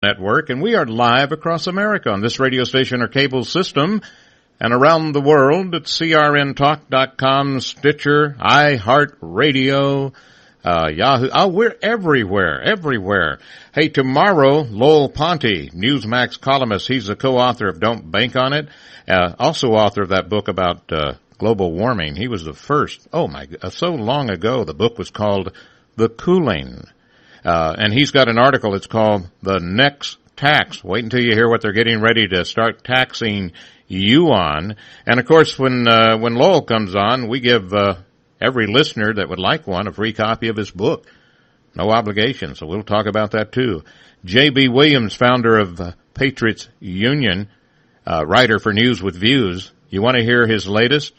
Network, and we are live across America on this radio station or cable system and around the world at crntalk.com, Stitcher, iHeartRadio, Yahoo. Oh, we're everywhere. Hey, tomorrow, Lowell Ponte, Newsmax columnist, he's the co-author of Don't Bank on It, also author of that book about global warming. He was the first, so long ago, the book was called The Cooling. And he's got an article, it's called The Next Tax. Wait until you hear what they're getting ready to start taxing you on. And of course, when Lowell comes on, we give, every listener that would like one a free copy of his book. No obligation, so we'll talk about that too. J.B. Williams, founder of Patriots Union, writer for News with Views. You want to hear his latest?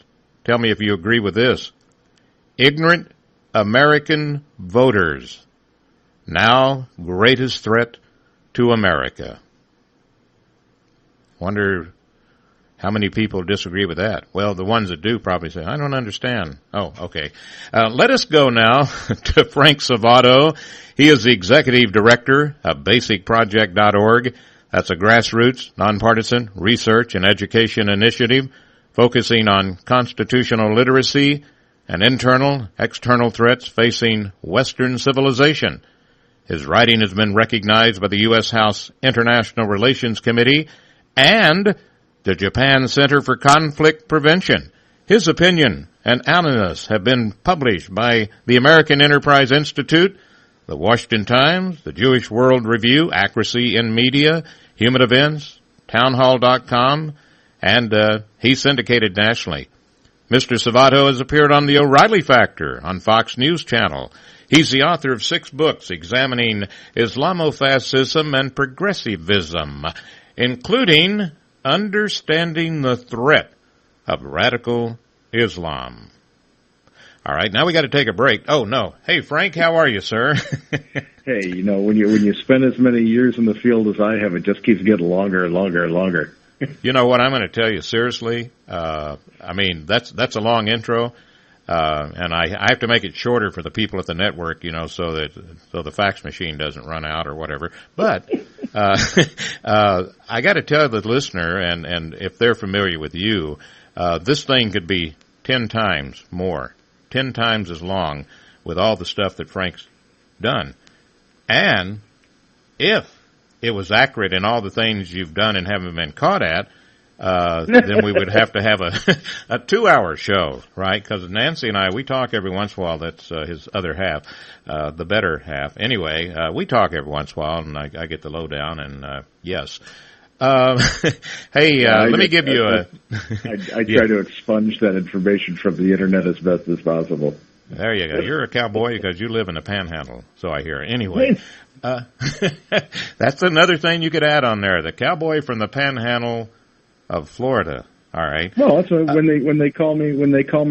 Tell me if you agree with this. Ignorant American voters. Now, greatest threat to America. Wonder how many people disagree with that. Well, the ones that do probably say, I don't understand. Oh, okay. Let us go now to Frank Salvato. He is the executive director of basicproject.org. That's a grassroots, nonpartisan research and education initiative focusing on constitutional literacy and internal, external threats facing Western civilization. His writing has been recognized by the U.S. House International Relations Committee and the Japan Center for Conflict Prevention. His opinion and analysis have been published by the American Enterprise Institute, the Washington Times, the Jewish World Review, Accuracy in Media, Human Events, townhall.com, and he's syndicated nationally. Mr. Salvato has appeared on the O'Reilly Factor on Fox News Channel. He's the author of 6 books examining Islamofascism and progressivism, including Understanding the Threat of Radical Islam. All right, now we got to take a break. Oh, no. Hey, Frank, how are you, sir? Hey, when you spend as many years in the field as I have, it just keeps getting longer and longer and longer. You know what I'm going to tell you, seriously? That's a long intro. And I have to make it shorter for the people at the network, so the fax machine doesn't run out or whatever. But I got to tell the listener, and if they're familiar with you, this thing could be 10 times more, 10 times as long with all the stuff that Frank's done. And if it was accurate in all the things you've done and haven't been caught at, then we would have to have a 2-hour show, right? Because Nancy and I, we talk every once in a while. That's his other half, the better half. Anyway, we talk every once in a while, and I get the lowdown, and yes. Hey, let me give you a... I try to expunge that information from the Internet as best as possible. There you go. You're a cowboy because you live in the Panhandle, so I hear. Anyway, that's another thing you could add on there. The cowboy from the Panhandle of Florida. All right. Well, that's when they call me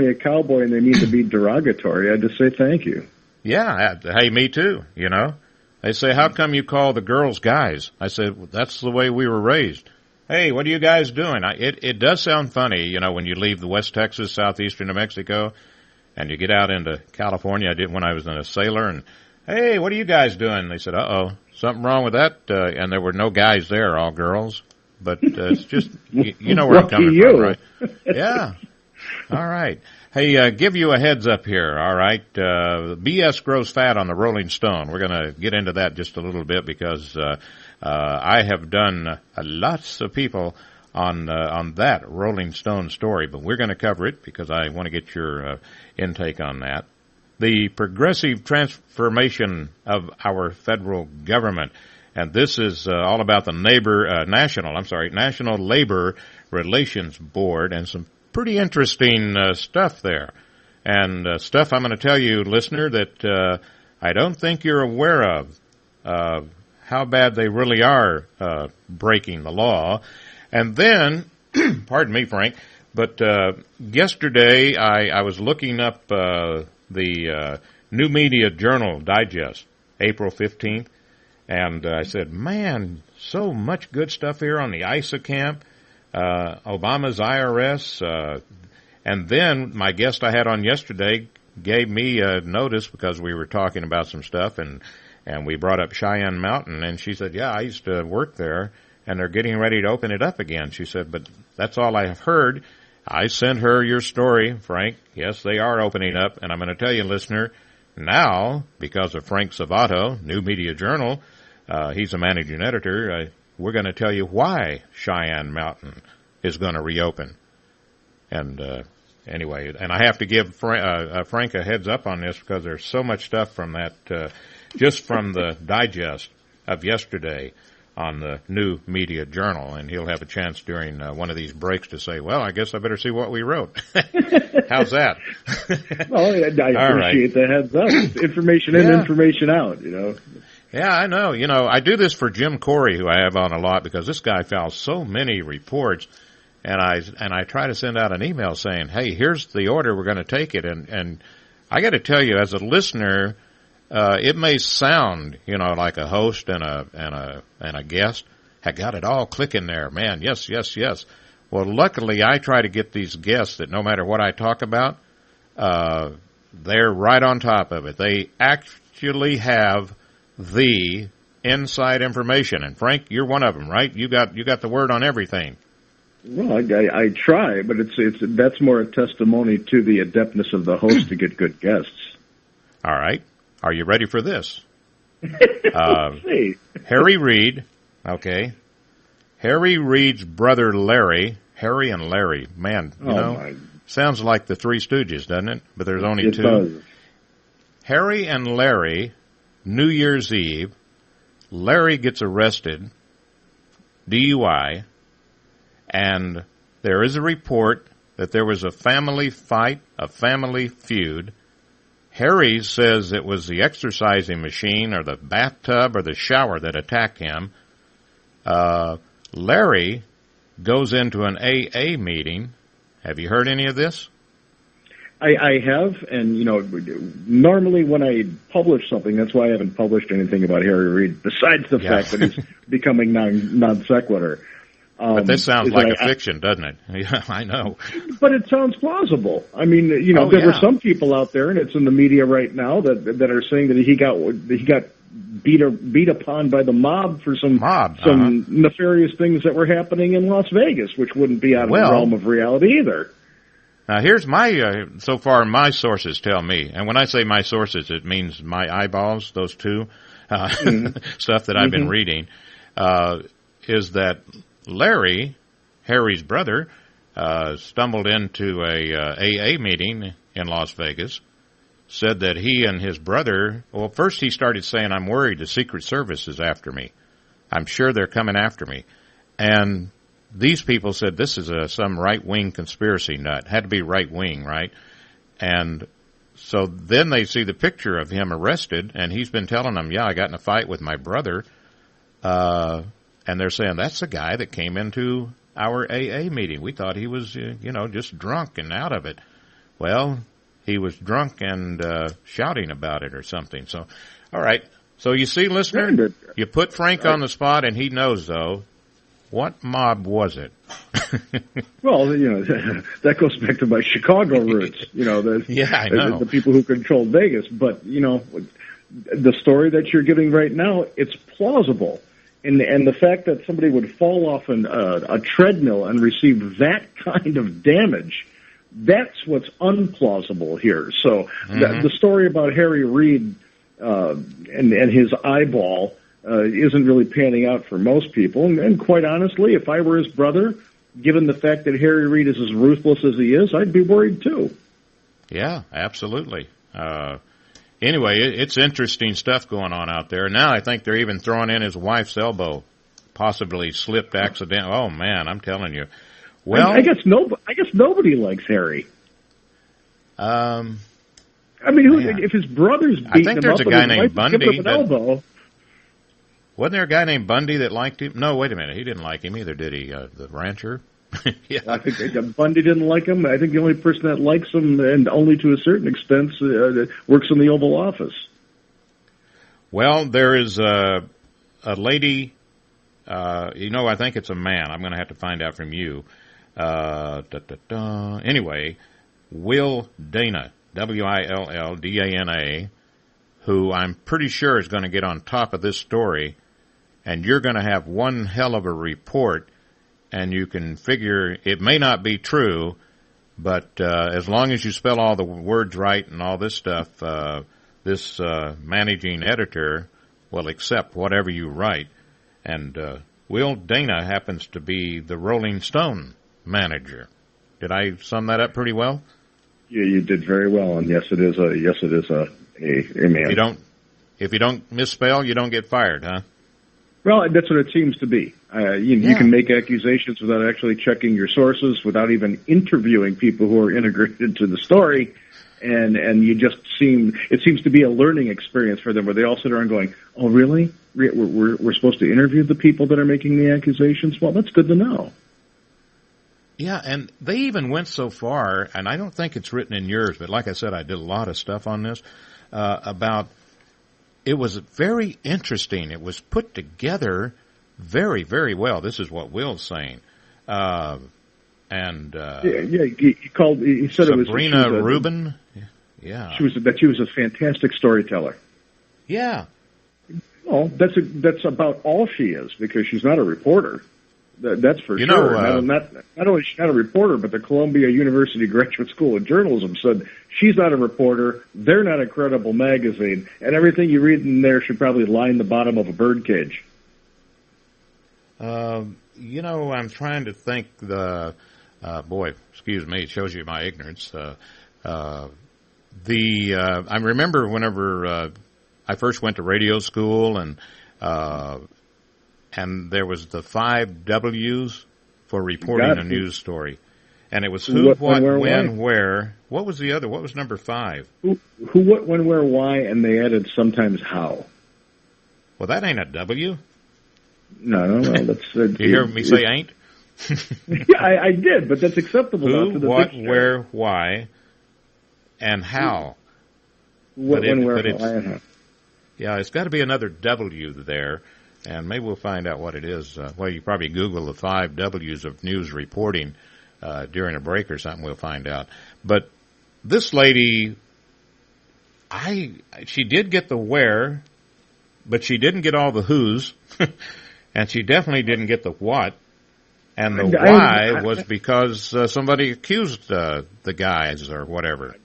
a cowboy and they mean to be derogatory, I just say thank you. Yeah. Hey, me too. They say, how come you call the girls guys? I said, well, that's the way we were raised. Hey, what are you guys doing? It does sound funny, when you leave the West Texas, southeastern New Mexico, and you get out into California. I did when I was a sailor, and hey, what are you guys doing? They said, something wrong with that? And there were no guys there, all girls. But it's just, you know where I'm coming from, right? Yeah. All right. Hey, give you a heads up here, all right? BS grows fat on the Rolling Stone. We're going to get into that just a little bit because I have done lots of people on that Rolling Stone story, but we're going to cover it because I want to get your intake on that. The progressive transformation of our federal government. And this is all about the National Labor Relations Board and some pretty interesting stuff there. And stuff I'm going to tell you, listener, that I don't think you're aware of how bad they really are breaking the law. And then, pardon me, Frank, but yesterday I was looking up the New Media Journal Digest, April 15th. And I said, man, so much good stuff here on the ISA camp, Obama's IRS. And then my guest I had on yesterday gave me a notice because we were talking about some stuff. And And we brought up Cheyenne Mountain, and she said, yeah, I used to work there, and they're getting ready to open it up again. She said, but that's all I have heard. I sent her your story, Frank. Yes, they are opening up, and I'm going to tell you, listener, now, because of Frank Salvato, New Media Journal, he's a managing editor, we're going to tell you why Cheyenne Mountain is going to reopen. And anyway, and I have to give Frank a heads up on this because there's so much stuff from that, just from the digest of yesterday on the New Media Journal, and he'll have a chance during one of these breaks to say, well, I guess I better see what we wrote. How's that? Well, I appreciate the heads up. It's information in, information out, you know. Yeah, I know. You know, I do this for Jim Corey, who I have on a lot, because this guy files so many reports, and I try to send out an email saying, hey, here's the order, we're going to take it. And I got to tell you, as a listener, it may sound, you know, like a host and a guest had got it all clicking there. Man, yes, yes, yes. Well, luckily, I try to get these guests that no matter what I talk about, they're right on top of it. They actually have the inside information. And Frank, you're one of them, right? You got the word on everything. Well, I try, but that's more a testimony to the adeptness of the host to get good guests. All right. Are you ready for this? Let's see. Harry Reid, okay. Harry Reid's brother Larry, Harry and Larry, man, you know, sounds like the Three Stooges, doesn't it? But there's only two. Does. Harry and Larry, New Year's Eve, Larry gets arrested, DUI, and there is a report that there was a family fight, a family feud. Harry says it was the exercising machine or the bathtub or the shower that attacked him. Larry goes into an AA meeting. Have you heard any of this? I have, and, you know, normally when I publish something, that's why I haven't published anything about Harry Reid, besides the fact that he's becoming non sequitur. But this sounds like a fiction, doesn't it? Yeah, I know. But it sounds plausible. I mean, you know, there were some people out there, and it's in the media right now, that are saying that he got beat upon by the mob for some nefarious things that were happening in Las Vegas, which wouldn't be out of the realm of reality either. Now, here's my, so far my sources tell me, and when I say my sources, it means my eyeballs, those two, stuff that I've been reading, is that Larry, Harry's brother, stumbled into a AA meeting in Las Vegas, said that he and his brother, well, first he started saying, I'm worried the Secret Service is after me. I'm sure they're coming after me. And these people said this is some right-wing conspiracy nut. Had to be right-wing, right? And so then they see the picture of him arrested, and he's been telling them, yeah, I got in a fight with my brother. And they're saying, that's the guy that came into our AA meeting. We thought he was, you know, just drunk and out of it. Well, he was drunk and shouting about it or something. So, all right. So you see, listener, you put Frank on the spot, and he knows, though. What mob was it? Well, you know, that goes back to my Chicago roots. You know, I know. The people who controlled Vegas. But, you know, the story that you're giving right now, it's plausible. And the fact that somebody would fall off a treadmill and receive that kind of damage, that's what's unplausible here. So the story about Harry Reid and his eyeball isn't really panning out for most people. And quite honestly, if I were his brother, given the fact that Harry Reid is as ruthless as he is, I'd be worried too. Yeah, absolutely. Anyway, it's interesting stuff going on out there. Now I think they're even throwing in his wife's elbow, possibly slipped accidentally. Oh man, I'm telling you. Well, I guess nobody likes Harry. I mean, if his brother's beating him up, a guy named Bundy. Elbow. Wasn't there a guy named Bundy that liked him? No, wait a minute, he didn't like him either, did he? The rancher. Yeah. I think Bundy didn't like him. I think the only person that likes him, and only to a certain extent, works in the Oval Office. Well, there is a lady, I think it's a man. I'm going to have to find out from you. Anyway, Will Dana, WILLDANA, who I'm pretty sure is going to get on top of this story, and you're going to have one hell of a report, and you can figure it may not be true, but as long as you spell all the words right and all this stuff, this managing editor will accept whatever you write. And Will Dana happens to be the Rolling Stone manager. Did I sum that up pretty well? Yeah, you did very well, and yes, it is a man. If you don't misspell, you don't get fired, huh? Well, that's what it seems to be. You can make accusations without actually checking your sources, without even interviewing people who are integrated into the story, and it seems to be a learning experience for them, where they all sit around going, "Oh, really? We're supposed to interview the people that are making the accusations? Well, that's good to know." Yeah, and they even went so far, and I don't think it's written in yours, but like I said, I did a lot of stuff on this, about, it was very interesting. It was put together very, very well. This is what Will's saying. He said Sabrina Rubin. Yeah. She was a fantastic storyteller. Yeah. Well, that's about all she is, because she's not a reporter. That's for sure. Not only is she not a reporter, but the Columbia University Graduate School of Journalism said she's not a reporter, they're not a credible magazine, and everything you read in there should probably line the bottom of a birdcage. I'm trying to think excuse me, it shows you my ignorance. I remember whenever I first went to radio school, and there was the 5 W's for reporting a news story. And it was who, what, when, where. What was the other? What was number 5? Who, what, when, where, why, and they added sometimes how. Well, that ain't a W. No, that's... You hear me say ain't? Yeah, I did, but that's acceptable. Who, what, where, why, and how. What, when, where, why, and how. Yeah, it's got to be another W there. And maybe we'll find out what it is. You probably Google the 5 W's of news reporting during a break or something. We'll find out. But this lady, she did get the where, but she didn't get all the who's, and she definitely didn't get the what. And the why was because somebody accused the guys or whatever.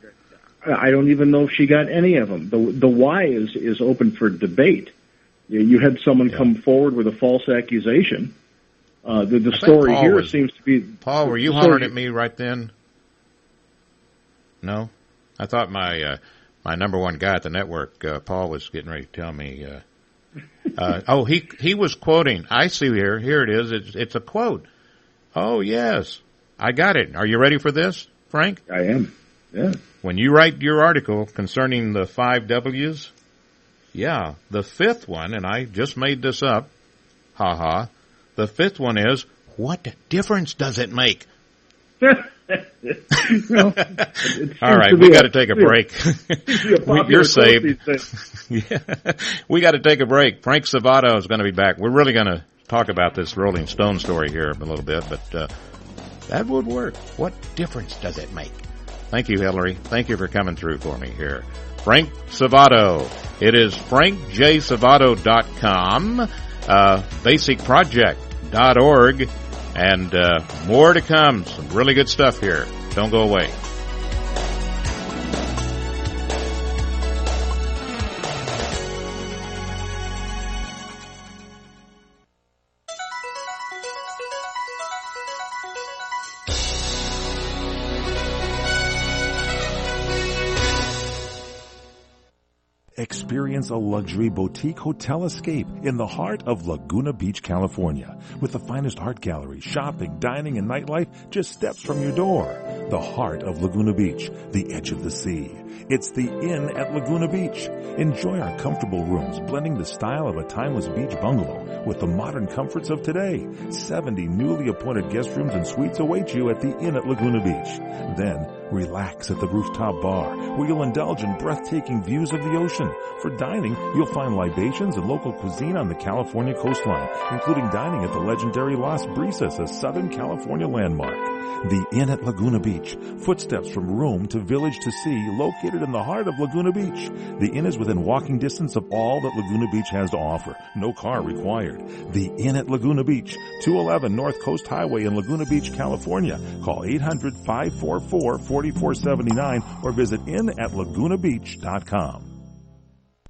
I don't even know if she got any of them. The why is open for debate. You had someone come forward with a false accusation. The story here seems to be... Paul, were you hollering at me right then? No? I thought my number one guy at the network, Paul, was getting ready to tell me... he was quoting. I see here. Here it is. It's a quote. Oh, yes. I got it. Are you ready for this, Frank? I am. Yeah. When you write your article concerning the 5 W's... Yeah, the 5th one, and I just made this up, the 5th one is, what difference does it make? All right, we got to take a break. You're saved. Yeah. We got to take a break. Frank Salvato is going to be back. We're really going to talk about this Rolling Stone story here a little bit, but that would work. What difference does it make? Thank you, Hillary. Thank you for coming through for me here. Frank Salvato. It is frankjsalvato.com, basicproject.org, and more to come. Some really good stuff here. Don't go away. Experience a luxury boutique hotel escape in the heart of Laguna Beach, California, with the finest art gallery, shopping, dining, and nightlife just steps from your door. The heart of Laguna Beach, the edge of the sea. It's the Inn at Laguna Beach. Enjoy our comfortable rooms, blending the style of a timeless beach bungalow with the modern comforts of today. 70 newly appointed guest rooms and suites await you at the Inn at Laguna Beach. Then, relax at the rooftop bar, where you'll indulge in breathtaking views of the ocean. For dining, you'll find libations and local cuisine on the California coastline, including dining at the legendary Las Brisas, a Southern California landmark. The Inn at Laguna Beach. Footsteps from room to village to sea, located in the heart of Laguna Beach. The Inn is within walking distance of all that Laguna Beach has to offer. No car required. The Inn at Laguna Beach, 211 North Coast Highway in Laguna Beach, California. Call 800-544-4479 or visit innatlagunabeach.com.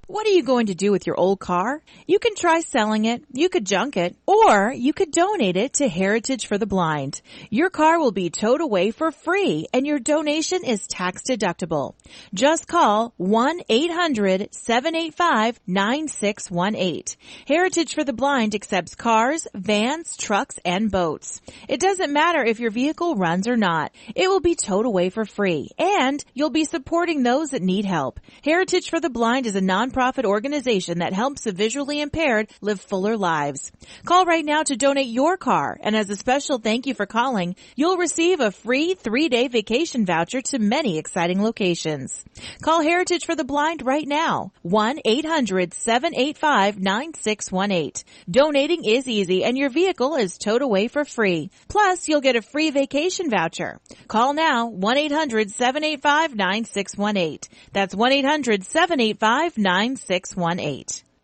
What are you going to do with your old car? You can try selling it, you could junk it, or you could donate it to Heritage for the Blind. Your car will be towed away for free, and your donation is tax deductible. Just call 1-800-785-9618. Heritage for the Blind accepts cars, vans, trucks, and boats. It doesn't matter if your vehicle runs or not. It will be towed away for free, and you'll be supporting those that need help. Heritage for the Blind is a nonprofit organization that helps the visually impaired live fuller lives. Call right now to donate your car, and as a special thank you for calling, you'll receive a free 3-day vacation voucher to many exciting locations. Call Heritage for the Blind right now, 1-800-785-9618. Donating is easy, and your vehicle is towed away for free. Plus, you'll get a free vacation voucher. Call now, 1-800-785-9618. That's 1-800-785-9618.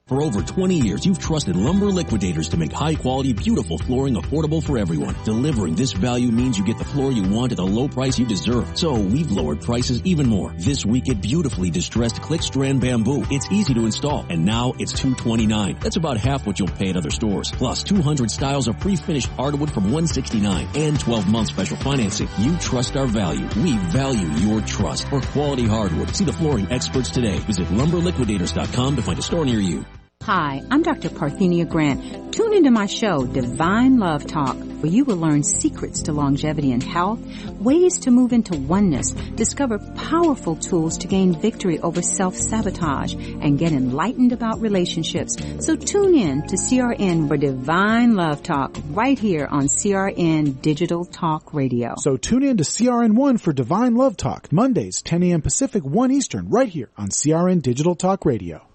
For over 20 years, you've trusted Lumber Liquidators to make high-quality, beautiful flooring affordable for everyone. Delivering this value means you get the floor you want at the low price you deserve. So we've lowered prices even more. This week at beautifully distressed click strand bamboo. It's easy to install, and now it's $229. That's about half what you'll pay at other stores. Plus 200 styles of pre-finished hardwood from $169 and 12-month special financing. You trust our value. We value your trust. For quality hardwood, see the flooring experts today. Visit lumberliquidators.com to find a store near you. Hi, I'm Dr. Parthenia Grant. Tune into my show, Divine Love Talk, where you will learn secrets to longevity and health, ways to move into oneness, discover powerful tools to gain victory over self-sabotage, and get enlightened about relationships. So tune in to CRN for Divine Love Talk right here on CRN Digital Talk Radio. So tune in to CRN1 for Divine Love Talk, Mondays, 10 a.m. Pacific, 1 Eastern, right here on CRN Digital Talk Radio.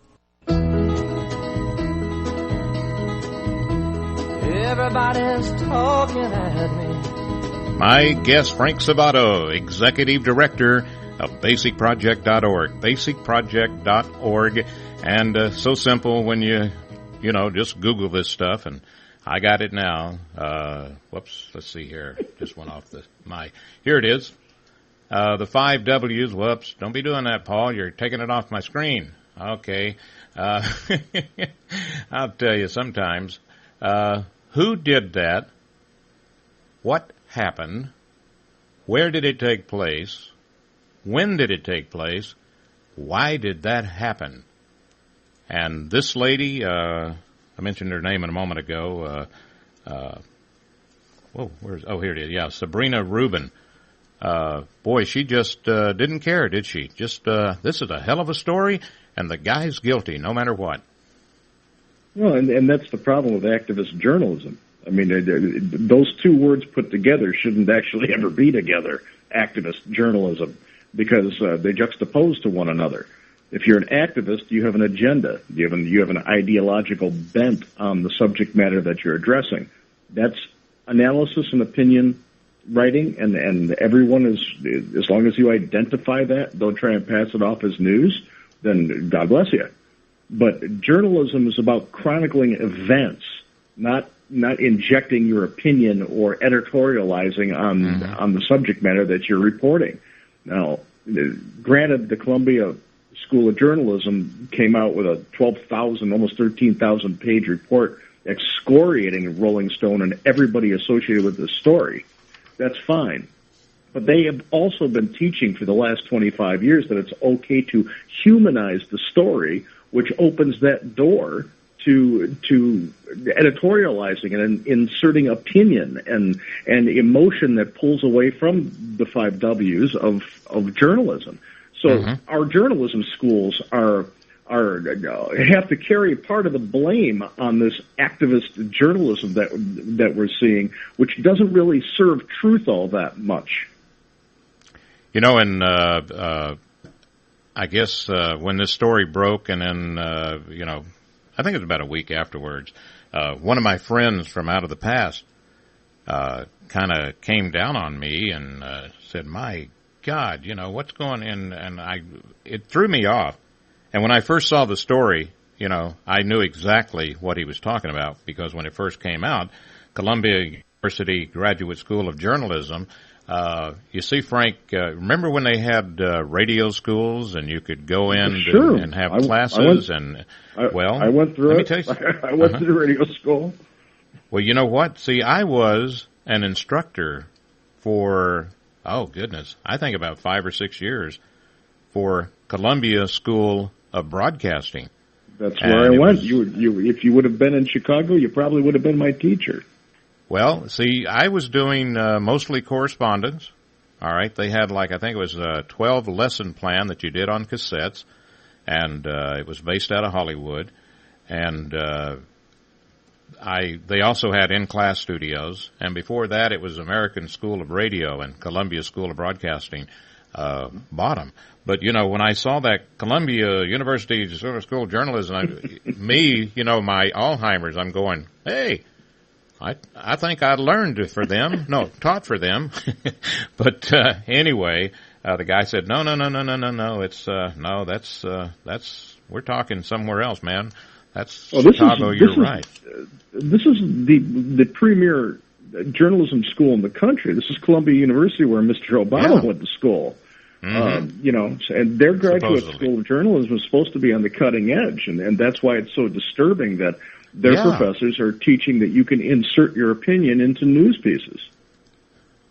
Everybody's talking at me. My guest, Frank Salvato, Executive Director of BasicProject.org. BasicProject.org. And so simple when you just Google this stuff, and I got it now. Whoops, let's see here. Just went off Here it is. The 5 W's. Whoops, don't be doing that, Paul. You're taking it off my screen. Okay. I'll tell you sometimes. Who did that? What happened? Where did it take place? When did it take place? Why did that happen? And this lady, I mentioned her name a moment ago. Here it is. Yeah, Sabrina Rubin. Boy, she just didn't care, did she? Just this is a hell of a story, and the guy's guilty no matter what. Well, and that's the problem with activist journalism. I mean, those two words put together shouldn't actually ever be together, activist journalism, because they juxtapose to one another. If you're an activist, you have an agenda. You have an ideological bent on the subject matter that you're addressing. That's analysis and opinion writing, and everyone is, as long as you identify that, don't try and pass it off as news, then God bless you. But journalism is about chronicling events, not injecting your opinion or editorializing on the subject matter that you're reporting. Now, granted, the Columbia School of Journalism came out with a 12,000, almost 13,000 page report excoriating Rolling Stone and everybody associated with this story. That's fine. But they have also been teaching for the last 25 years that it's okay to humanize the story, which opens that door to editorializing and inserting opinion and emotion that pulls away from the 5 W's of journalism. So our journalism schools have to carry part of the blame on this activist journalism that we're seeing, which doesn't really serve truth all that much. You know, and I guess when this story broke, and then I think it was about a week afterwards, one of my friends from out of the past kind of came down on me and said, "My God, what's going on?" And it threw me off. And when I first saw the story, I knew exactly what he was talking about, because when it first came out, Columbia University Graduate School of Journalism, you see, Frank, remember when they had radio schools and you could go in and have classes? I went through let me it. tell you, I went through the radio school. Well, you know what? See, I was an instructor for, I think about 5 or 6 years for Columbia School of Broadcasting. That's where I went. If you would have been in Chicago, you probably would have been my teacher. Well, see, I was doing mostly correspondence. All right, they had I think it was a 12-lesson plan that you did on cassettes, and it was based out of Hollywood. And they also had in-class studios. And before that, it was American School of Radio and Columbia School of Broadcasting bottom. But, when I saw that Columbia University School of Journalism, my Alzheimer's, I'm going, hey, I think I learned for them. No, taught for them. But anyway, the guy said, no. It's that's we're talking somewhere else, man. That's Chicago. You're right. This is the premier journalism school in the country. This is Columbia University, where Mr. Obama went to school. Mm-hmm. And their graduate Supposedly. school of journalism was supposed to be on the cutting edge, and that's why it's so disturbing that their professors are teaching that you can insert your opinion into news pieces.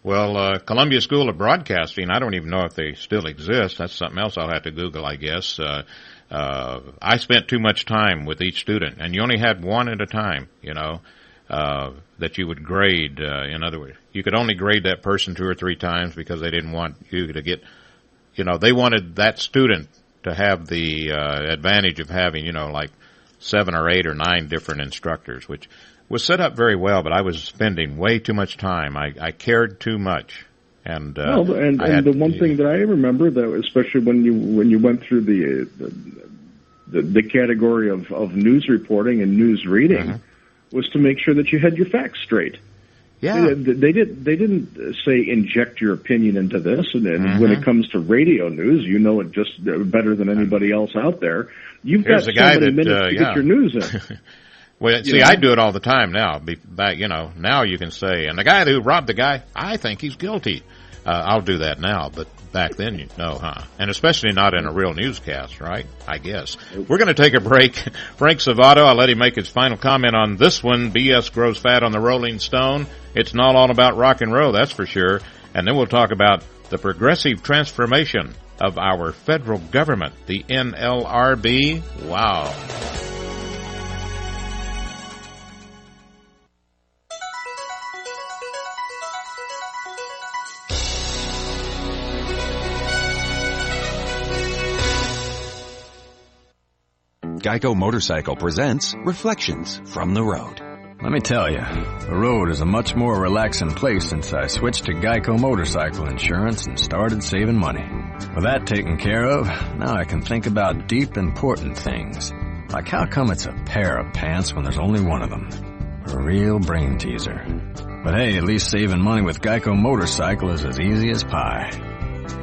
Well, Columbia School of Broadcasting, I don't even know if they still exist. That's something else I'll have to Google, I guess. I spent too much time with each student, and you only had one at a time, that you would grade. In other words, you could only grade that person 2 or 3 times because they didn't want you to get, they wanted that student to have the advantage of having, 7 or 8 or 9 different instructors, which was set up very well, but I was spending way too much time. I cared too much. And the one thing that I remember, that especially when you went through the category of news reporting and news reading, was to make sure that you had your facts straight. Yeah, they didn't say inject your opinion into this, and when it comes to radio news, it just better than anybody else out there. You've got so many minutes to get your news in. Well, see, I do it all the time now. Now you can say, and the guy who robbed the guy, I think he's guilty. I'll do that now, but back then, and especially not in a real newscast, right? I guess. We're going to take a break. Frank Salvato, I'll let him make his final comment on this one. BS grows fat on the Rolling Stone. It's not all about rock and roll, that's for sure. And then we'll talk about the progressive transformation of our federal government, the NLRB. Wow. Geico Motorcycle presents Reflections from the Road. Let me tell you, the road is a much more relaxing place since I switched to Geico Motorcycle Insurance and started saving money. With that taken care of, now I can think about deep, important things. Like how come it's a pair of pants when there's only one of them? A real brain teaser. But hey, at least saving money with Geico Motorcycle is as easy as pie.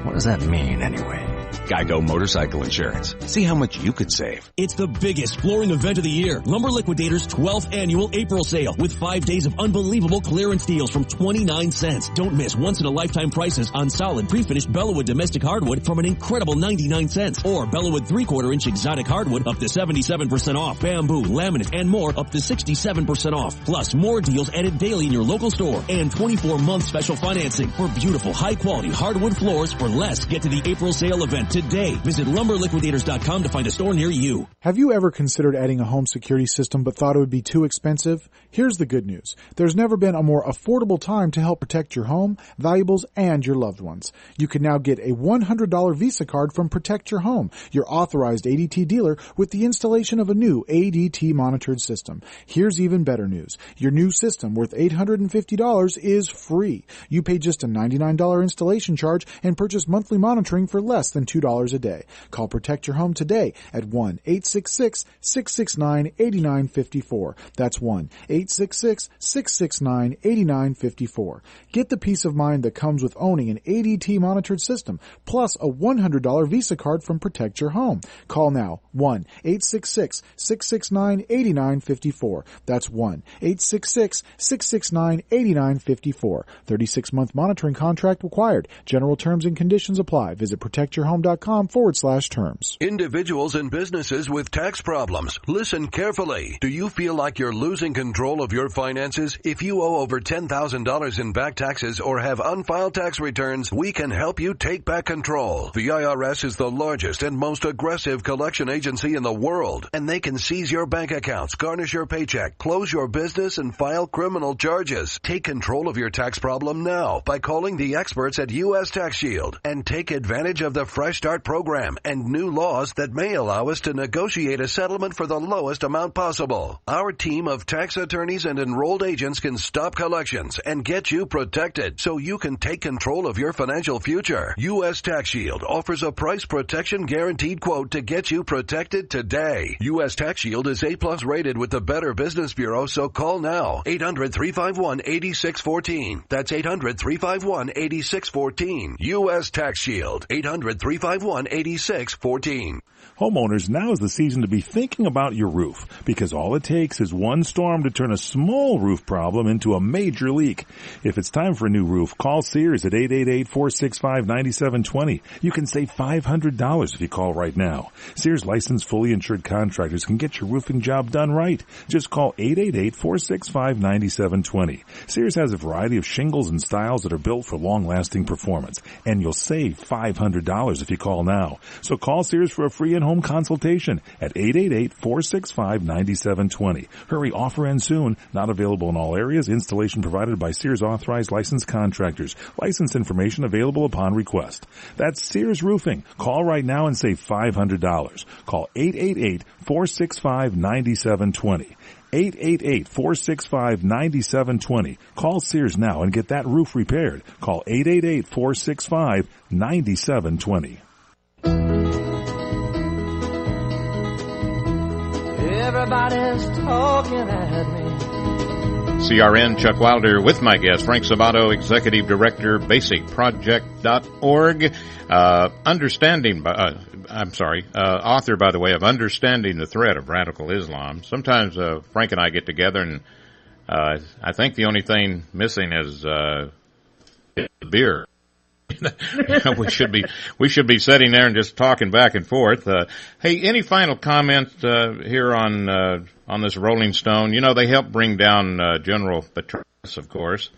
What does that mean anyway? Geico Motorcycle Insurance. See how much you could save. It's the biggest flooring event of the year. Lumber Liquidators' 12th annual April sale with 5 days of unbelievable clearance deals from 29 cents. Don't miss once-in-a-lifetime prices on solid pre-finished Bellawood domestic hardwood from an incredible 99 cents. Or Bellawood 3/4-inch exotic hardwood up to 77% off. Bamboo, laminate, and more up to 67% off. Plus more deals added daily in your local store. And 24-month special financing for beautiful, high-quality hardwood floors for less. Get to the April sale event today. Visit lumberliquidators.com to find a store near you. Have you ever considered adding a home security system but thought it would be too expensive? Here's the good news. There's never been a more affordable time to help protect your home, valuables, and your loved ones. You can now get a $100 Visa card from Protect Your Home, your authorized ADT dealer, with the installation of a new ADT monitored system. Here's even better news. Your new system, worth $850, is free. You pay just a $99 installation charge and purchase monthly monitoring for less than $2 $2 a day. Call Protect Your Home today at 1-866-669-8954. That's 1-866-669-8954. Get the peace of mind that comes with owning an ADT monitored system, plus a $100 Visa card from Protect Your Home. Call now, 1-866-669-8954. That's 1-866-669-8954. 36-month monitoring contract required. General terms and conditions apply. Visit protectyourhome.com/terms. Individuals and businesses with tax problems, listen carefully. Do you feel like you're losing control of your finances? If you owe over $10,000 in back taxes or have unfiled tax returns, we can help you take back control. The IRS is the largest and most aggressive collection agency in the world, and they can seize your bank accounts, garnish your paycheck, close your business, and file criminal charges. Take control of your tax problem now by calling the experts at U.S. Tax Shield and take advantage of the Fresh Start program and new laws that may allow us to negotiate a settlement for the lowest amount possible. Our team of tax attorneys and enrolled agents can stop collections and get you protected so you can take control of your financial future. U.S. Tax Shield offers a price protection guaranteed quote to get you protected today. U.S. Tax Shield is A+ rated with the Better Business Bureau, so call now. 800-351-8614. That's 800-351-8614. U.S. Tax Shield. 800-351-8614. Homeowners, now is the season to be thinking about your roof, because all it takes is one storm to turn a small roof problem into a major leak. If it's time for a new roof, call Sears at 888-465-9720. You can save $500 if you call right now. Sears licensed, fully insured contractors can get your roofing job done right. Just call 888-465-9720. Sears has a variety of shingles and styles that are built for long-lasting performance, and you'll save $500 if you call now. So call Sears for a free in-home consultation at 888-465-9720. Hurry, offer ends soon. Not available in all areas. Installation provided by Sears authorized licensed contractors. License information available upon request. That's Sears Roofing. Call right now and save $500. Call 888-465-9720. 888-465-9720. Call Sears now and get that roof repaired. Call 888-465-9720. Everybody's talking at me. CRN Chuck Wilder with my guest, Frank Salvato, Executive Director, BasicProject.org. Author, by the way, of Understanding the Threat of Radical Islam. Sometimes Frank and I get together, and I think the only thing missing is beer. we should be sitting there and just talking back and forth. Hey, any final comment here on this Rolling Stone? You know, they helped bring down General Petraeus, of course.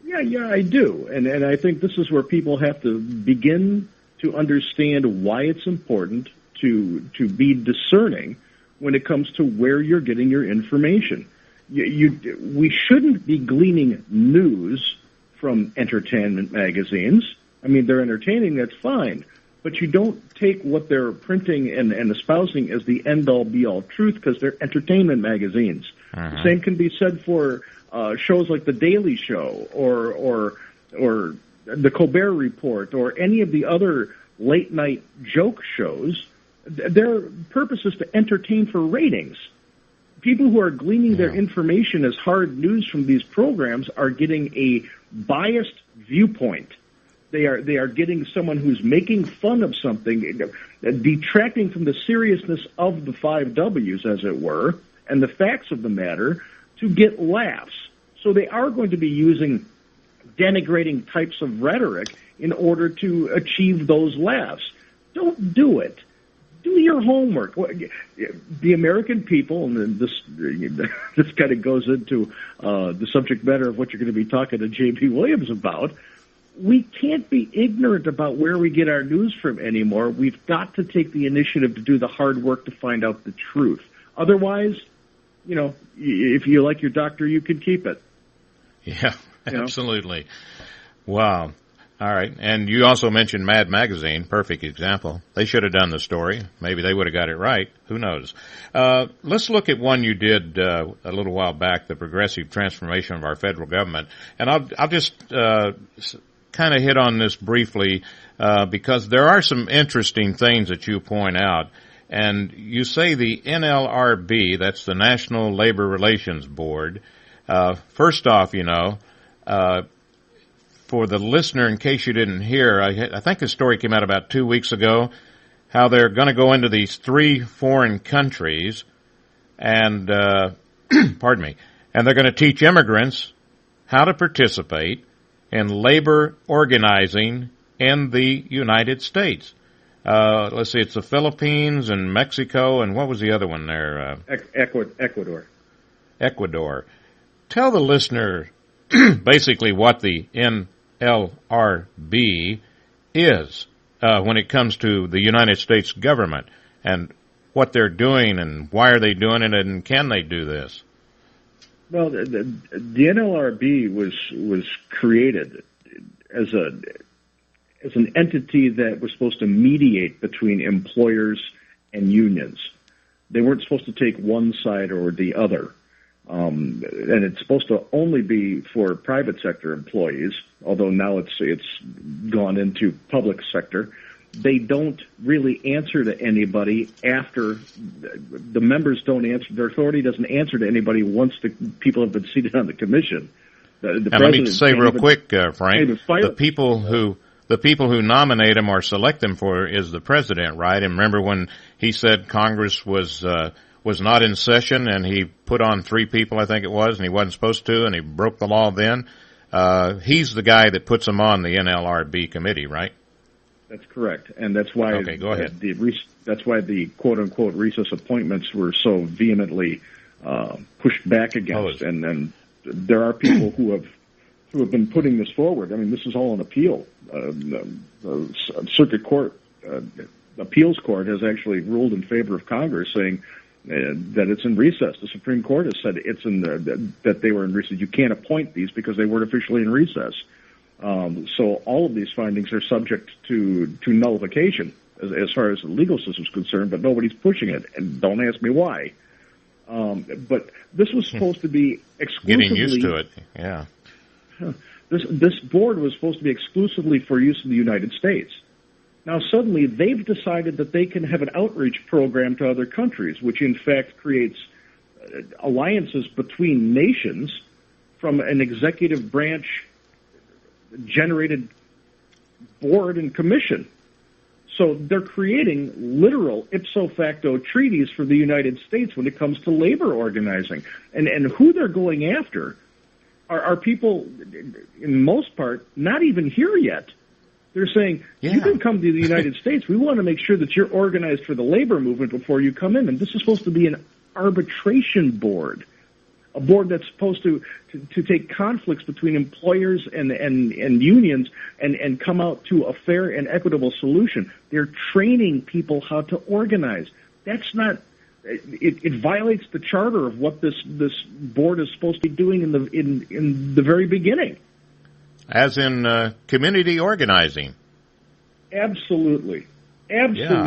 Yeah, I do, and I think this is where people have to begin to understand why it's important to be discerning when it comes to where you're getting your information. We shouldn't be gleaning news from entertainment magazines. I mean, they're entertaining, that's fine, but you don't take what they're printing and espousing as the end-all, be-all truth, because they're entertainment magazines. Uh-huh. The same can be said for shows like The Daily Show or The Colbert Report or any of the other late-night joke shows. Their purpose is to entertain for ratings. People who are gleaning their information as hard news from these programs are getting a biased viewpoint. They are getting someone who's making fun of something, detracting from the seriousness of the 5 W's, as it were, and the facts of the matter to get laughs. So they are going to be using denigrating types of rhetoric in order to achieve those laughs. Don't do it. Do your homework. The American people, and this kind of goes into the subject matter of what you're going to be talking to J.B. Williams about. We can't be ignorant about where we get our news from anymore. We've got to take the initiative to do the hard work to find out the truth. Otherwise, you know, if you like your doctor, you can keep it. Yeah, absolutely. Wow. All right. And you also mentioned Mad Magazine, perfect example. They should have done the story. Maybe they would have got it right. Who knows? Let's look at one you did a little while back, the progressive transformation of our federal government. And I'll just kind of hit on this briefly because there are some interesting things that you point out. And you say the NLRB, that's the National Labor Relations Board. First off, for the listener, in case you didn't hear, I think the story came out about 2 weeks ago, how they're going to go into these 3 foreign countries and, pardon me, and they're going to teach immigrants how to participate in labor organizing in the United States. Let's see, it's the Philippines and Mexico, and what was the other one there? Ecuador. Ecuador. Tell the listener basically what the NLRB is when it comes to the United States government and what they're doing and why are they doing it and can they do this? Well, the NLRB was created as an entity that was supposed to mediate between employers and unions. They weren't supposed to take one side or the other. And it's supposed to only be for private sector employees, although now it's gone into public sector. They don't really answer to anybody after the members don't answer. Their authority doesn't answer to anybody once the people have been seated on the commission. And let me say real quick, Frank, the people who nominate them or select them for is the president, right? And remember when he said Congress was not in session and he put on 3 people, I think it was, and he wasn't supposed to, and he broke the law then. He's the guy that puts them on the NLRB committee, right? That's correct, and that's why. Okay, go ahead. That's why the quote unquote recess appointments were so vehemently pushed back against, and then there are people who have been putting this forward. I mean, this is all an appeal. The Circuit Court, Appeals Court, has actually ruled in favor of Congress, saying that it's in recess. The Supreme Court has said that they were in recess. You can't appoint these because they weren't officially in recess. So all of these findings are subject to nullification as far as the legal system is concerned, but nobody's pushing it, and don't ask me why. But this was supposed to be exclusively... Getting used to it, yeah. This board was supposed to be exclusively for use in the United States. Now suddenly they've decided that they can have an outreach program to other countries, which in fact creates alliances between nations from an executive branch generated board and commission. So they're creating literal ipso facto treaties for the United States when it comes to labor organizing. And who they're going after are people, in most part, not even here yet. They're saying, you can come to the United States. We want to make sure that you're organized for the labor movement before you come in. And this is supposed to be an arbitration board, a board that's supposed to take conflicts between employers and unions and come out to a fair and equitable solution. They're training people how to organize. That's not... It violates the charter of what this board is supposed to be doing in the very beginning. As in community organizing. Absolutely. Yeah.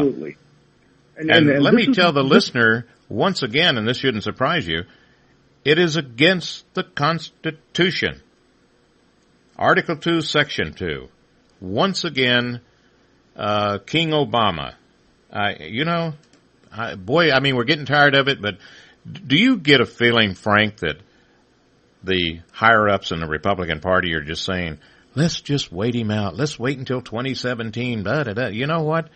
And let me tell the listener once again, and this shouldn't surprise you, it is against the Constitution. Article 2, Section 2. Once again, King Obama. We're getting tired of it, but do you get a feeling, Frank, that the higher-ups in the Republican Party are just saying, let's just wait him out. Let's wait until 2017, da-da-da. You know what?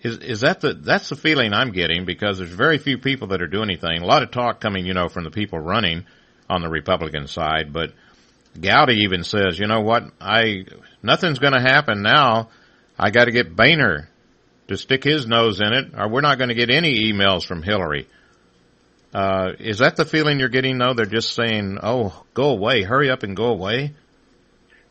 That's the feeling I'm getting, because there's very few people that are doing anything. A lot of talk coming, from the people running on the Republican side, but Gowdy even says, you know what? Nothing's going to happen now. I got to get Boehner to stick his nose in it, or we're not going to get any emails from Hillary. Is that the feeling you're getting, though? They're just saying, oh, go away, hurry up and go away?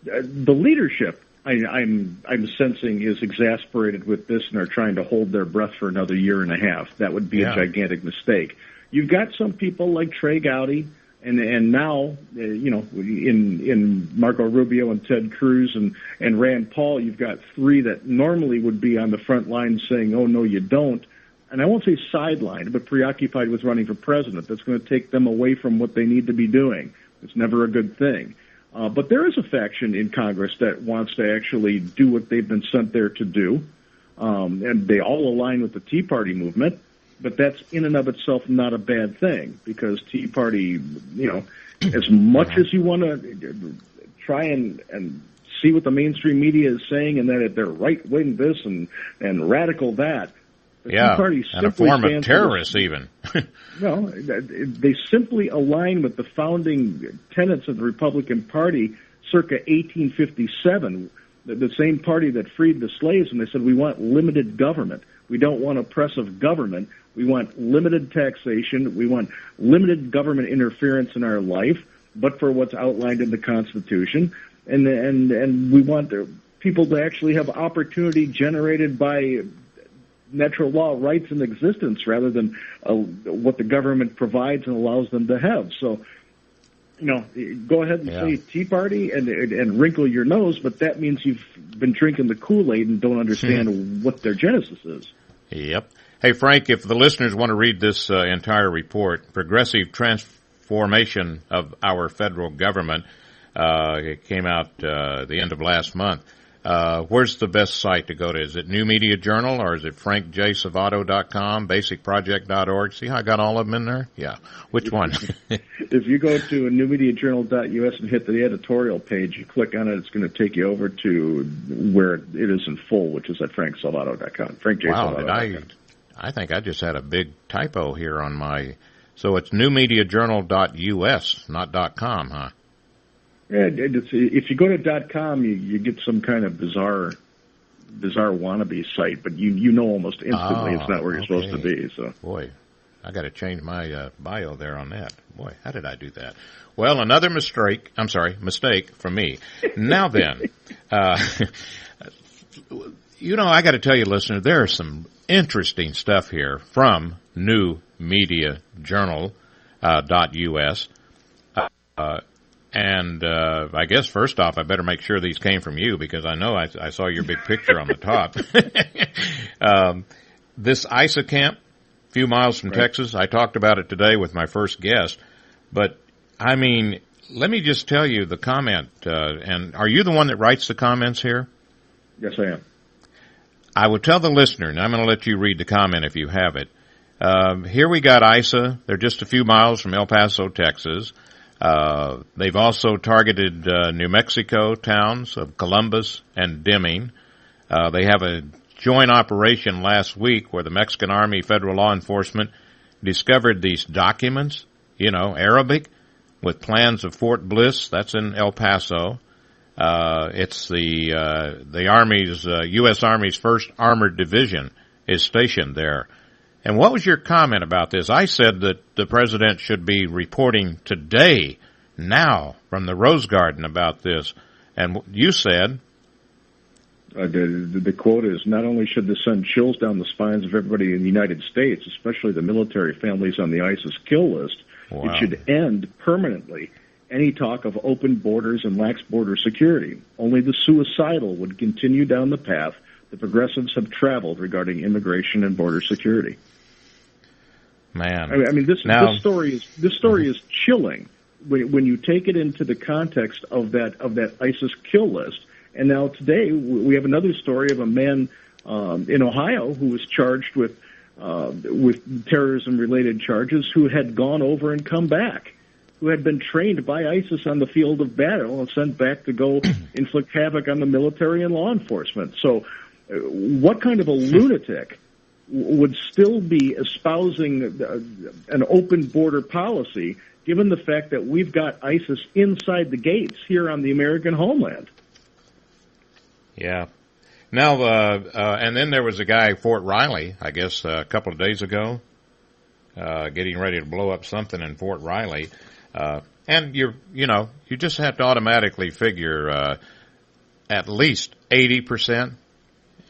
The leadership, I'm sensing, is exasperated with this and are trying to hold their breath for another year and a half. That would be a gigantic mistake. You've got some people like Trey Gowdy, and now, in Marco Rubio and Ted Cruz and Rand Paul, you've got 3 that normally would be on the front line saying, oh, no, you don't. And I won't say sidelined, but preoccupied with running for president. That's going to take them away from what they need to be doing. It's never a good thing. But there is a faction in Congress that wants to actually do what they've been sent there to do, and they all align with the Tea Party movement. But that's in and of itself not a bad thing, because Tea Party, as much as you want to try and see what the mainstream media is saying, and that they're right-wing this and radical that. The Tea Party and a form of terrorists even. No, they simply align with the founding tenets of the Republican Party circa 1857, the same party that freed the slaves, and they said, we want limited government. We don't want oppressive government. We want limited taxation. We want limited government interference in our life, but for what's outlined in the Constitution. And we want people to actually have opportunity generated by natural law rights in existence rather than what the government provides and allows them to have. So, go ahead and say Tea Party and wrinkle your nose, but that means you've been drinking the Kool-Aid and don't understand what their genesis is. Yep. Hey, Frank, if the listeners want to read this entire report, Progressive Transformation of Our Federal Government, it came out the end of last month. Where's the best site to go to? Is it New Media Journal, or is it frankjsalvato.com, basicproject.org? See how I got all of them in there? Yeah. Which one? If you go to newmediajournal.us and hit the editorial page, you click on it, it's going to take you over to where it is in full, which is at franksalvato.com. Wow, I think I just had a big typo here on my... So it's newmediajournal.us, not .com, huh? Yeah, if you go to .com, you get some kind of bizarre wannabe site, but you know almost instantly it's not where you're supposed to be. So, boy, I got to change my bio there on that. Boy, how did I do that? Well, another mistake from me. Now then, I got to tell you, listener, there is some interesting stuff here from newmediajournal.us. And I guess first off, I better make sure these came from you, because I know I saw your big picture on the top. This ISA camp, a few miles from Texas, I talked about it today with my first guest. But, I mean, let me just tell you the comment. And are you the one that writes the comments here? Yes, I am. I would tell the listener, and I'm going to let you read the comment if you have it. Here we got ISA. They're just a few miles from El Paso, Texas. They've also targeted New Mexico towns of Columbus and Deming. They have a joint operation last week where the Mexican Army Federal Law Enforcement discovered these documents, Arabic, with plans of Fort Bliss. That's in El Paso. It's the Army's, U.S. Army's 1st Armored Division is stationed there. And what was your comment about this? I said that the president should be reporting today, now, from the Rose Garden about this. And you said... The quote is, not only should this send chills down the spines of everybody in the United States, especially the military families on the ISIS kill list, It should end permanently any talk of open borders and lax border security. Only the suicidal would continue down the path the progressives have traveled regarding immigration and border security. Man, I mean, this story is chilling when you take it into the context of that ISIS kill list. And now today we have another story of a man in Ohio who was charged with terrorism-related charges, who had gone over and come back, who had been trained by ISIS on the field of battle and sent back to go inflict havoc on the military and law enforcement. So, what kind of a lunatic would still be espousing an open border policy, given the fact that we've got ISIS inside the gates here on the American homeland? Yeah. Now, and then there was a guy, Fort Riley, I guess a couple of days ago, getting ready to blow up something in Fort Riley. And you just have to automatically figure at least 80%,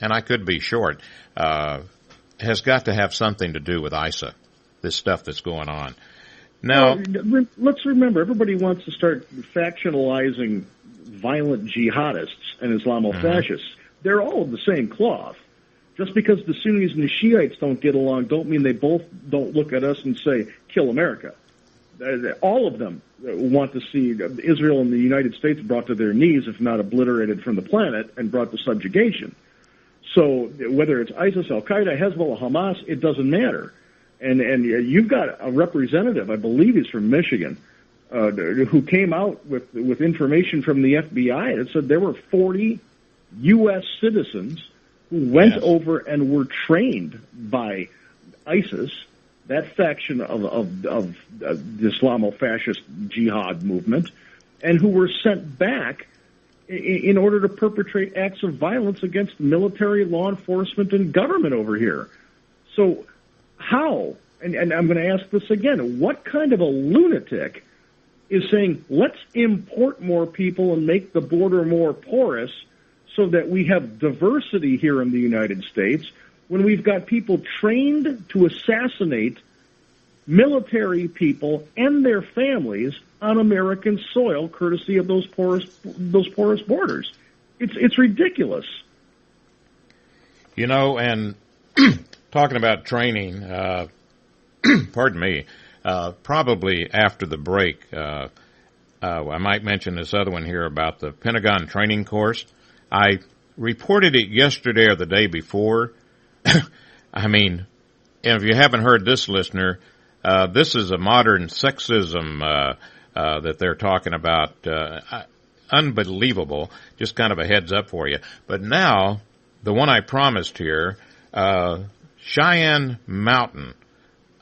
and I could be short, has got to have something to do with ISA, this stuff that's going on. Now, let's remember, everybody wants to start factionalizing violent jihadists and Islamofascists. They're all of the same cloth. Just because the Sunnis and the Shiites don't get along don't mean they both don't look at us and say, kill America. all of them want to see Israel and the United States brought to their knees, if not obliterated from the planet, and brought to subjugation. So whether it's ISIS, Al-Qaeda, Hezbollah, Hamas, it doesn't matter. And you've got a representative, I believe he's from Michigan, who came out with information from the FBI that said there were 40 U.S. citizens who went over and were trained by ISIS, that faction of the Islamo-fascist jihad movement, and who were sent back in order to perpetrate acts of violence against military, law enforcement, and government over here. So how, and I'm going to ask this again, what kind of a lunatic is saying, let's import more people and make the border more porous so that we have diversity here in the United States, when we've got people trained to assassinate military people and their families on American soil, courtesy of those porous borders? It's ridiculous. You know, and talking about training, pardon me, probably after the break, I might mention this other one here about the Pentagon training course. I reported it yesterday or the day before. I mean, and if you haven't heard this, listener, this is a modern sexism that they're talking about. Unbelievable. Just kind of a heads up for you. But now, the one I promised here, Cheyenne Mountain,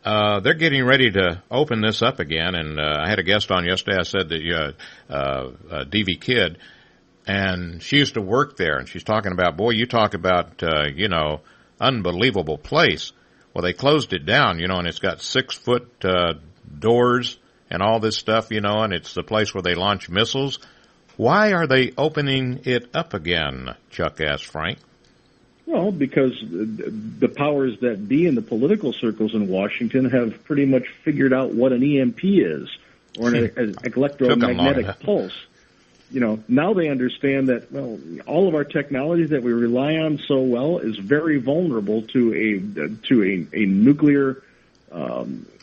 they're getting ready to open this up again. And I had a guest on yesterday. I said that DV Kidd, and she used to work there. And she's talking about, boy, you talk about, unbelievable place. Well, they closed it down, and it's got 6-foot doors and all this stuff, and it's the place where they launch missiles. Why are they opening it up again? Chuck asked Frank. Well, because the powers that be in the political circles in Washington have pretty much figured out what an EMP is, or an electromagnetic pulse. Now they understand that, well, all of our technology that we rely on so well is very vulnerable to a nuclear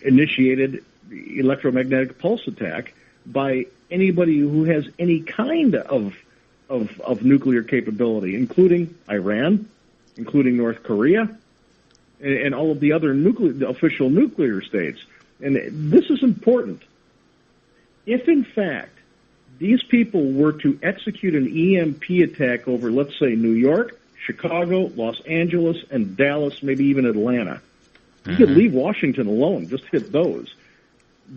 initiated electromagnetic pulse attack by anybody who has any kind of nuclear capability, including Iran, including North Korea, and all of the other official nuclear states. And this is important. If, in fact, these people were to execute an EMP attack over, let's say, New York, Chicago, Los Angeles, and Dallas, maybe even Atlanta, you could leave Washington alone, just hit those.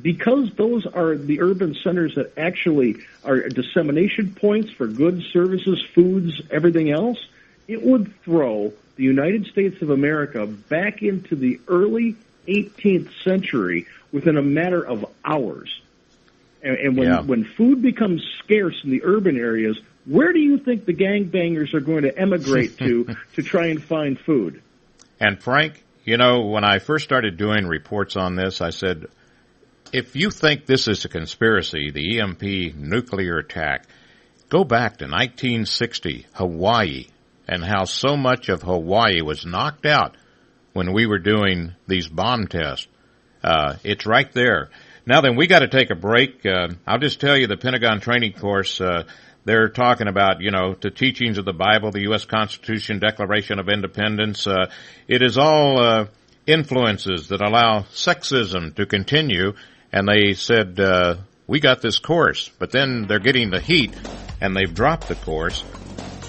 Because those are the urban centers that actually are dissemination points for goods, services, foods, everything else, it would throw the United States of America back into the early 18th century within a matter of hours. And when food becomes scarce in the urban areas, where do you think the gangbangers are going to emigrate to try and find food? And Frank, when I first started doing reports on this, I said, if you think this is a conspiracy, the EMP nuclear attack, go back to 1960, Hawaii, and how so much of Hawaii was knocked out when we were doing these bomb tests. It's right there. Now then, we got to take a break. I'll just tell you the Pentagon training course, they're talking about, the teachings of the Bible, the U.S. Constitution, Declaration of Independence. It is all influences that allow sexism to continue. And they said, we got this course. But then they're getting the heat, and they've dropped the course.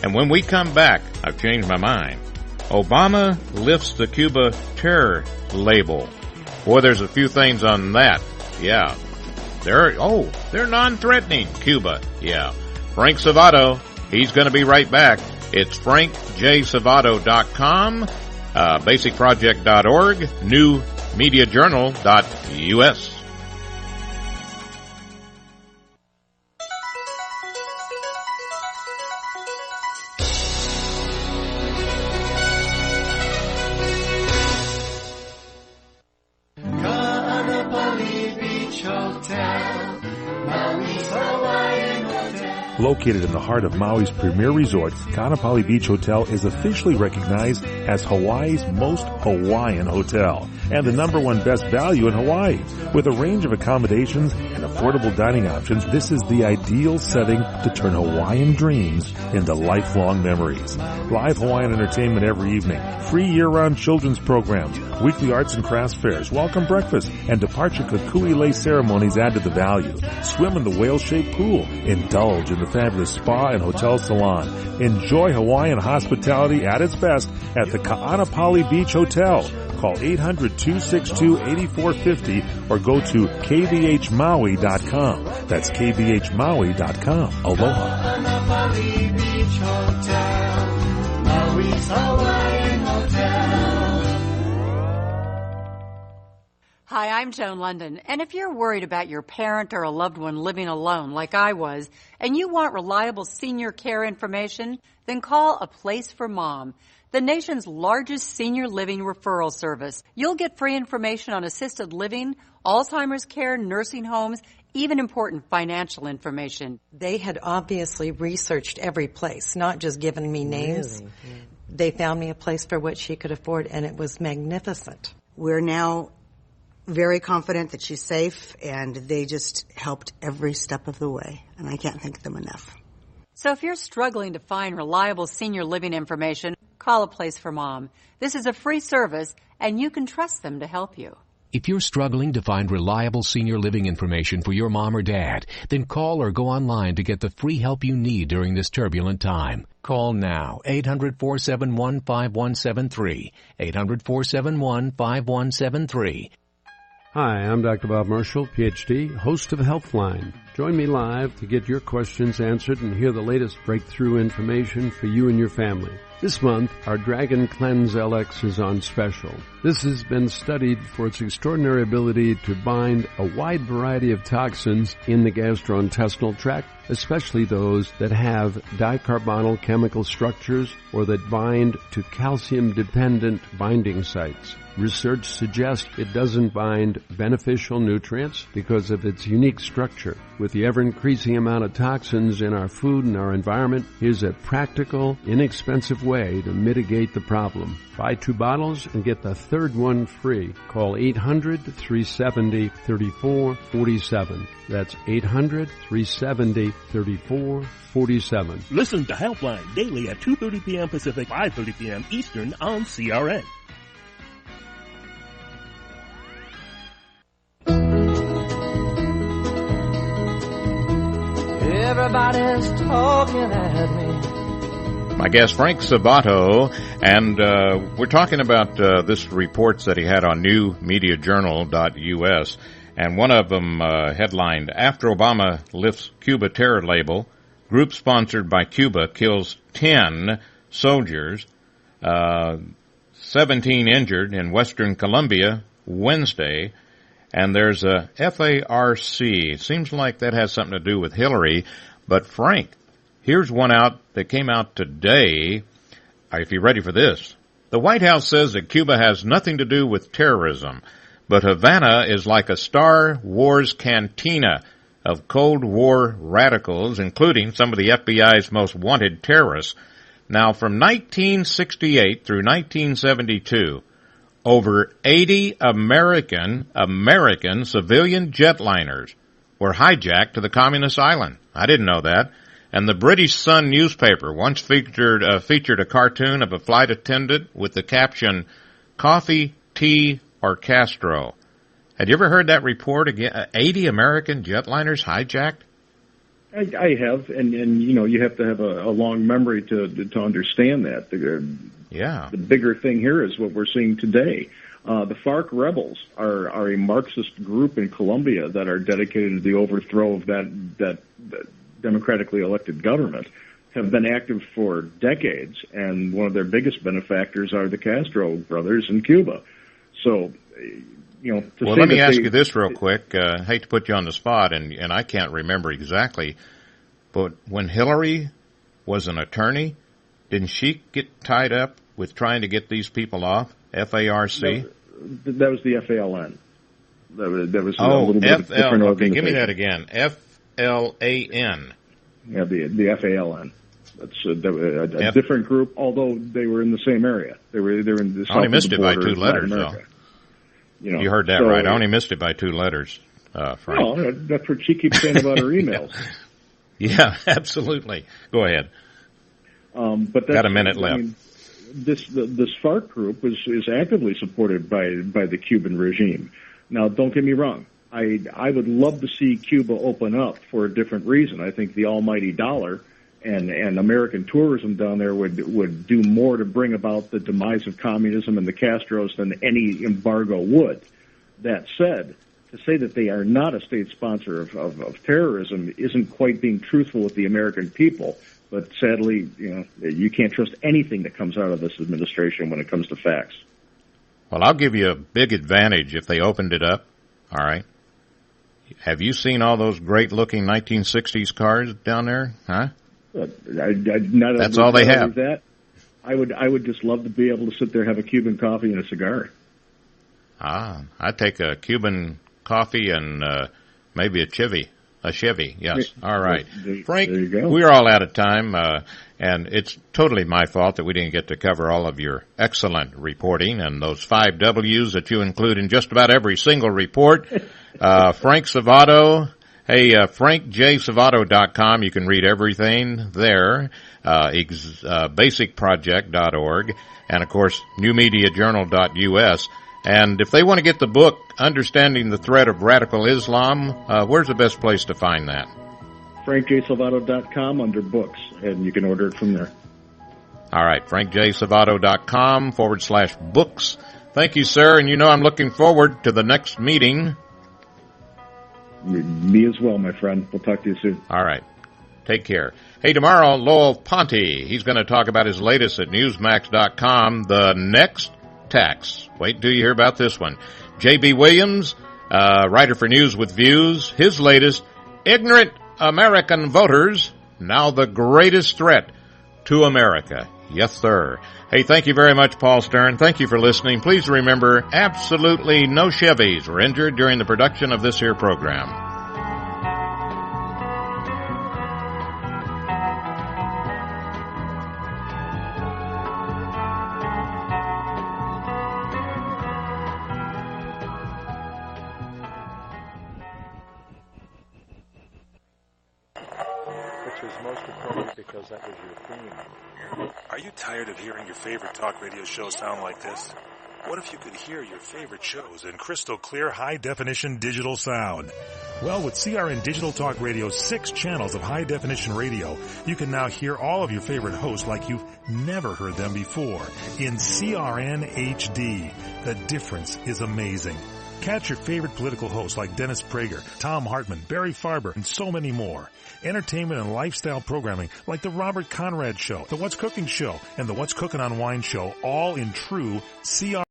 And when we come back, I've changed my mind. Obama lifts the Cuba terror label. Boy, there's a few things on that. Yeah. They're non-threatening, Cuba. Yeah. Frank Salvato, he's going to be right back. It's frankjsalvato.com, basicproject.org, newmediajournal.us. Located in the heart of Maui's premier resort, Ka'anapali Beach Hotel is officially recognized as Hawaii's most Hawaiian hotel and the #1 best value in Hawaii. With a range of accommodations and affordable dining options, this is the ideal setting to turn Hawaiian dreams into lifelong memories. Live Hawaiian entertainment every evening, free year-round children's programs, weekly arts and crafts fairs, welcome breakfast, and departure kukui lei ceremonies add to the value. Swim in the whale-shaped pool. Indulge in the fabulous spa and hotel salon. Enjoy Hawaiian hospitality at its best at the Ka'anapali Beach Hotel. Call 800-262-8450 or go to kvhmaui.com. That's kvhmaui.com. Aloha. Ka'anapali Beach Hotel, Maui's Hawaiian Hotel. Hi, I'm Joan London, and if you're worried about your parent or a loved one living alone like I was, and you want reliable senior care information, then call A Place for Mom, the nation's largest senior living referral service. You'll get free information on assisted living, Alzheimer's care, nursing homes, even important financial information. They had obviously researched every place, not just given me names. Really? Yeah. They found me a place for what she could afford, and it was magnificent. We're now very confident that she's safe, and they just helped every step of the way, and I can't thank them enough. So if you're struggling to find reliable senior living information, call A Place for Mom. This is a free service, and you can trust them to help you. If you're struggling to find reliable senior living information for your mom or dad, then call or go online to get the free help you need during this turbulent time. Call now, 800-471-5173, 800-471-5173. Hi, I'm Dr. Bob Marshall, Ph.D., host of Healthline. Join me live to get your questions answered and hear the latest breakthrough information for you and your family. This month, our Dragon Cleanse LX is on special. This has been studied for its extraordinary ability to bind a wide variety of toxins in the gastrointestinal tract, especially those that have dicarbonyl chemical structures or that bind to calcium-dependent binding sites. Research suggests it doesn't bind beneficial nutrients because of its unique structure. With the ever-increasing amount of toxins in our food and our environment, here's a practical, inexpensive way to mitigate the problem. Buy 2 bottles and get the third one free. Call 800-370-3447. That's 800-370-3447. Listen to Helpline daily at 2:30 p.m. Pacific, 5:30 p.m. Eastern on CRN. Everybody's talking at me. My guest, Frank Salvato, and we're talking about this reports that he had on newmediajournal.us, and one of them headlined, After Obama Lifts Cuba Terror Label, Group Sponsored by Cuba Kills 10 Soldiers, 17 Injured in Western Colombia Wednesday, and there's a FARC. Seems like that has something to do with Hillary. But, Frank, here's one out that came out today. If you're ready for this. The White House says that Cuba has nothing to do with terrorism, but Havana is like a Star Wars cantina of Cold War radicals, including some of the FBI's most wanted terrorists. Now, from 1968 through 1972, over 80 American civilian jetliners were hijacked to the communist island. I didn't know that. And the British Sun newspaper once featured a cartoon of a flight attendant with the caption, "Coffee, tea, or Castro." Had you ever heard that report again? 80 American jetliners hijacked? I have, and you know, you have to have a long memory to understand that. The bigger thing here is what we're seeing today. The FARC rebels are a Marxist group in Colombia that are dedicated to the overthrow of that democratically elected government, have been active for decades, and one of their biggest benefactors are the Castro brothers in Cuba. So, you know, well, let me ask you this real quick. I hate to put you on the spot, and I can't remember exactly, but when Hillary was an attorney, didn't she get tied up with trying to get these people off? FARC? That was the FALN. That was a little bit FL. different Okay, give me that again. FLAN. Yeah, the FALN. That's a different group, although they were in the same area. They were in the south I only missed of the it by border 2 of Latin letters, though. America. You heard that right. I only missed it by 2 letters, Frank. Well, that's what she keeps saying about her emails. Yeah, absolutely. Go ahead. But that's, got a minute left. I mean, this FARC group is actively supported by the Cuban regime. Now, don't get me wrong. I would love to see Cuba open up for a different reason. I think the almighty dollar and American tourism down there would do more to bring about the demise of communism and the Castros than any embargo would. That said, to say that they are not a state sponsor of terrorism isn't quite being truthful with the American people. But sadly, you can't trust anything that comes out of this administration when it comes to facts. Well, I'll give you a big advantage if they opened it up. All right. Have you seen all those great-looking 1960s cars down there? Huh? That's all they have. That. I would just love to be able to sit there, have a Cuban coffee and a cigar. I'd take a Cuban coffee and maybe a Chevy. A Chevy, yes. All right. Frank, there you go. We're all out of time, and it's totally my fault that we didn't get to cover all of your excellent reporting and those 5 W's that you include in just about every single report. Frank Salvato, hey, frankjsalvato.com. You can read everything there, basicproject.org, and, of course, newmediajournal.us. And if they want to get the book, Understanding the Threat of Radical Islam, where's the best place to find that? frankjsalvato.com under books, and you can order it from there. All right, frankjsalvato.com/books. Thank you, sir, and I'm looking forward to the next meeting. Me as well, my friend. We'll talk to you soon. All right. Take care. Hey, tomorrow, Lowell Ponte, he's going to talk about his latest at Newsmax.com, The Next Tax. Wait till you hear about this one. J.B. Williams, writer for News with Views, his latest, Ignorant American Voters, Now the Greatest Threat to America. Yes, sir. Hey, thank you very much, Paul Stern. Thank you for listening. Please remember, absolutely no Chevys were injured during the production of this here program. Are you tired of hearing your favorite talk radio show sound like this? What if you could hear your favorite shows in crystal clear, high-definition digital sound? Well, with CRN Digital Talk Radio's 6 channels of high-definition radio, you can now hear all of your favorite hosts like you've never heard them before in CRN HD. The difference is amazing. Catch your favorite political hosts like Dennis Prager, Tom Hartman, Barry Farber, and so many more. Entertainment and lifestyle programming like The Robert Conrad Show, The What's Cooking Show, and The What's Cooking on Wine Show, all in true CRN